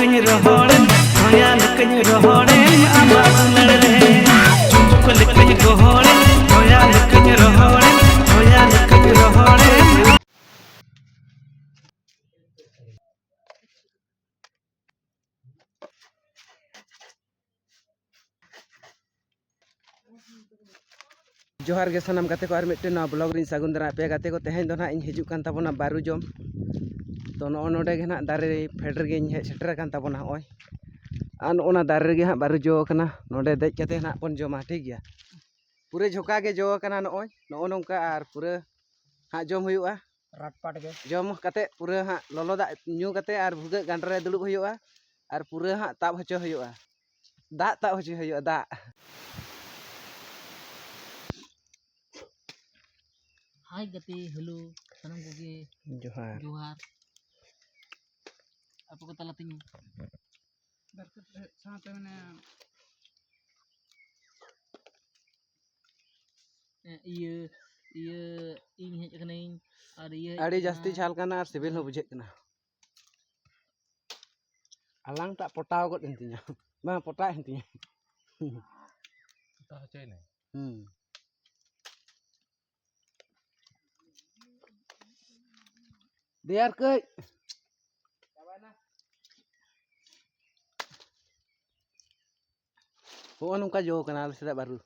कहीं रोहड़े होया कहीं रोहड़े आमा लड़े चुप कहीं गोहड़े होया कहीं रोहड़े होया कहीं रोहड़े जोहार गे सानाम गाते को आर मिट्टे ना ब्लॉग री सागुन दरा पे गाते को तेहें दो ना इन हिजुक कान ताबोना बारू जम तो नोडे गे ना दारे फेड रे हे सेटर कान ताबोना ओय आन ओना दारे गे हां बारू जो कना नोडे देज कते ना पन जमा ठीक गया पूरे झोका गे जो कना नोय नो नोंका आर पूरे हां जम हुयुआ राटपाट गे जम कते पूरे हां ललो दा न्यू कते आर भुगे गांडरे दुलुब हुयुआ आर पूरे हां ताब हचो हुयुआ दा ताब हचो हुयुआ दा हाय गति हेलो सनम कोगे जोहार जोहार apa ko talating साथ में iya iya ing hej kanain ar iya आड़ी जास्ती झाल कना आर सिबिल हो बुझे कना alang tak potau kok intinya bang potak intinya Kita aja ini. biar ke oh nungka jo kenal sudah baru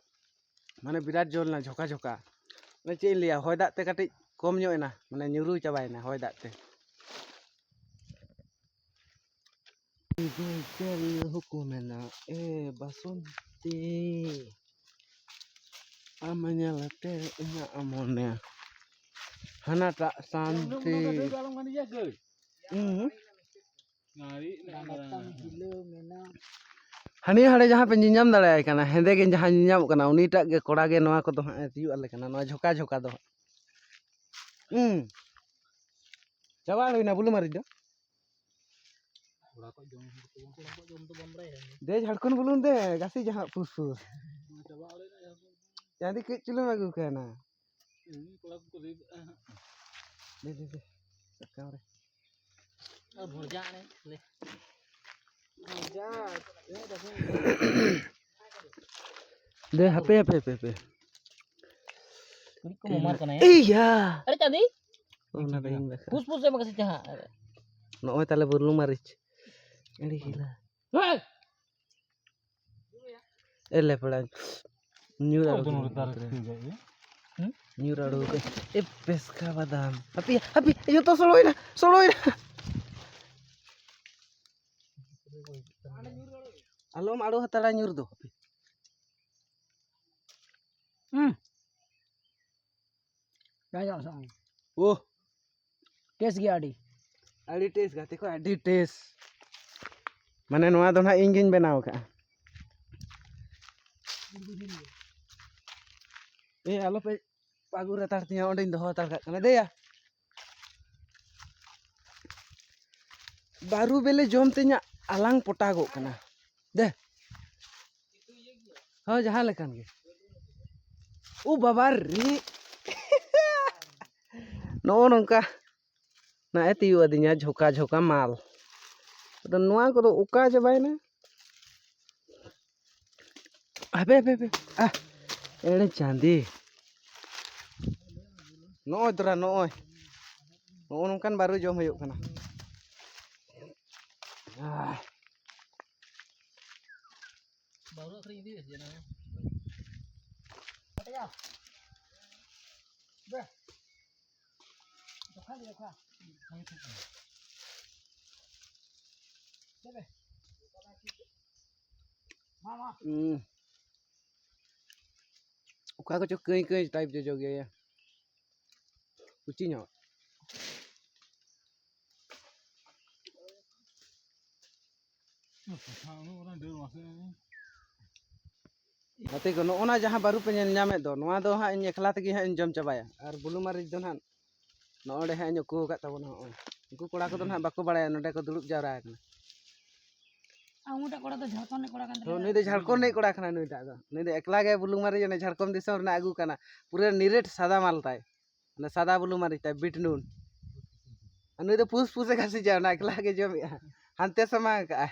mana birat jol na joka joka na cek liya hoy dak te katik kom nyok na mana nyuru cabai na hoy dak te hukum na basunti amanya late ina amonnya hana tak santi hani hade jahan pe nyam dare kana hende ge jahan nyam kana uni tak ge koda ge noa ko do ha tiyu ale kana noa jhoka jhoka do chawa loina bulu mari do de jharkhand bulun de gasi jahan pus pus jadi ke chulu agu kana de sakam re bhorja ne le de hape ko momar kana ya iya are tadi ona ding pus pus em kasi jaha no tale bulu marich eri gila ele pelan nyura nyura do pesca badam api ayo to soloina alom ado hatala nyur do raja sang oh tes gi adi tes gate ko adi tes mane noa do na ingin benaw ka alo pe pagu retar tiya onde doho tar ka kana de ya baru bele jom tenya alang potago kana de ha jahan lekan ge o babar ri no nongka na etiyu adinya jhoka jhoka mal ado noa ko do uka jabaina abe ah ere chandi noy dra noy no nongkan baru jom huyuk kana baru akhri ini ya na ya be dokha debe mama uka ko chok kei type jo joge ya kuchi nyo Ate ko ona jahan baru pe nyel nyame do noa do ha in ekla tegi ha in jom cabaya ar bulu marij do han node ha in ko ka tabona oi uku koda ko do ha bako baraya node ko dulub jara kana amuta koda to jharkhand ne koda kan to nui de jharkhand nei koda kana nui ta do nui de ekla ge bulu marij ne jharkhand disam rena agu kana pura niret sada mal tai na sada bulu marij tai bit nun nui de pus puse kasi ja na ekla ge jom Hante sama ka.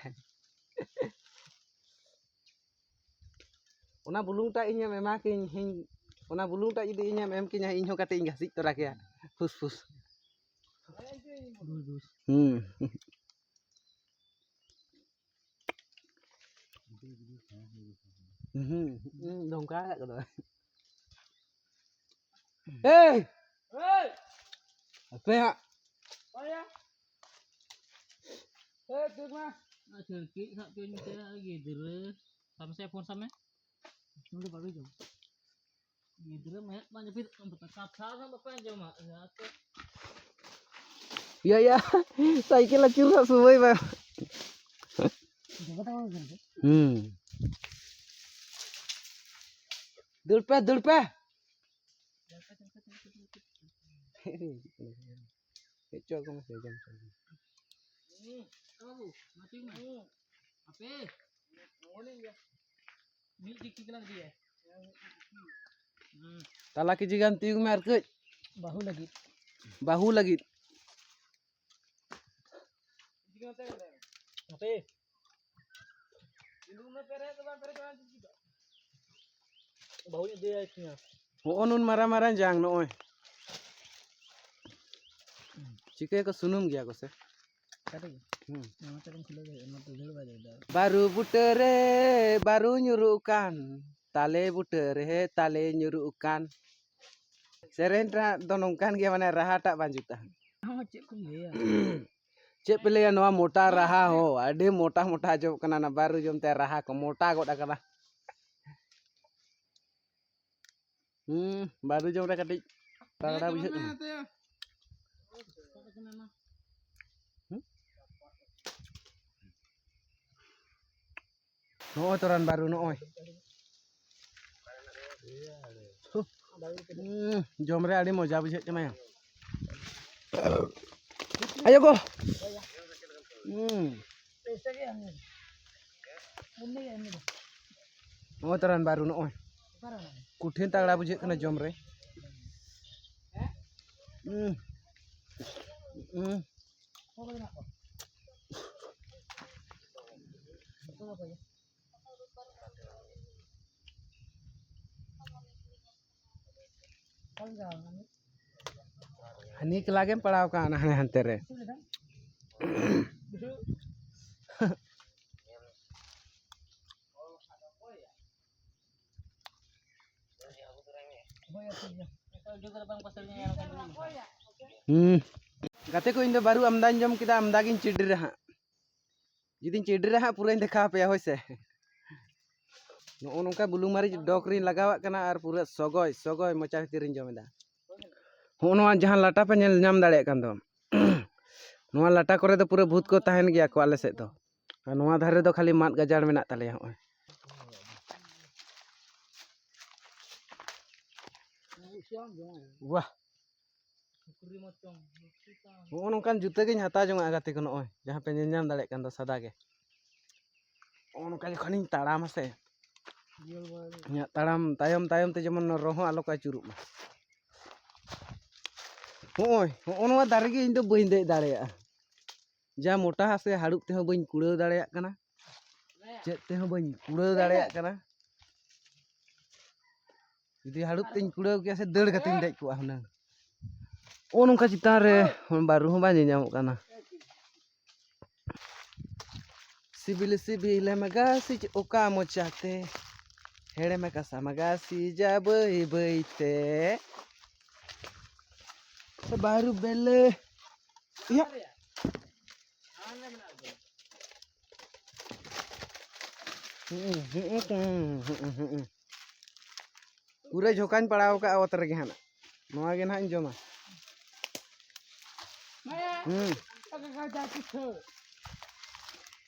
Ona bulung tak inya memakin hing. Ona bulung tak jadi inya memkin ya inyo kate inga sik torak ya. Fus. Dongka ka doy. Hey! Apa ya? Tut mah. Serki sak tuh nyucia gitu sama saya pun sama udah baru jam gitu mek banyak pit untuk tetap sama bapak jam mak Ya. Saya kira curhat suwe ba. Dulpa. Itu aku masih jam. kamu mati mah apa ni dikit lagi ya Talaki jigan tiung mer ke bahu lagi. apa baunya dia itunya Onun marah-marah jang no. Cike ko sunum gya ko se. Baru butere baru nyurukan. Tale butere tale nyurukan. Serendra donongkan gya mana raha tak banjutan. Cek pilihan noa mota raha ho. Ade mota jom kana na baru jom te raha ko mota kok dakana. Baru jom dah katik. Rada bijak. No toran baru no oi. Jom re adi moja bijak cuma ya. Ayo go. No toran baru no oi. Kutin tagla bijak kena jom re. Hani kelagem padaw ka na hante re. Gate ko indo baru amdan jom kita amdagin cidri ha. Jidin cidri ha pura dekha pe hoy se. No nongka bulung mari dokrin lagawak kana ar pura sogoy mocha bhitirin jomeda. Noa jahan lata pe nyel nyam daᱲᱮᱭᱟᱜ kan do. Noa lata kore do pura bhut ko tahen gya ko ale sed do. Noa dhare do khali mat gajar menak taleya hoy. Wah. Nongkan juta ge hata jong agate ko noy. Jahan pe nyel nyam daᱲᱮᱭᱟᱜ kan do sada ge. Nongka jokhanin taram ase. Ya taram tayom te jemon roho alo ka curuk ma. Hoy, noa dare ge indo bain dej daᱲᱮᱭᱟᱜᱼᱟ. Ja mota ase harup te ho bain kuraw daᱲᱮᱭᱟᱜ kana. Chet te ho bain kuraw daᱲᱮᱭᱟᱜ kana. Judi harup teñ kuraw ke ase deur katin dej ko hunang. Nongka citan re baru ho ba nyamuk kana. Sibil magasi oka mochate. Hele makasa magasi ja bai te. Baru bele. Ya. Pura jokan padaw ka awat rege hana. Noa ge na joma.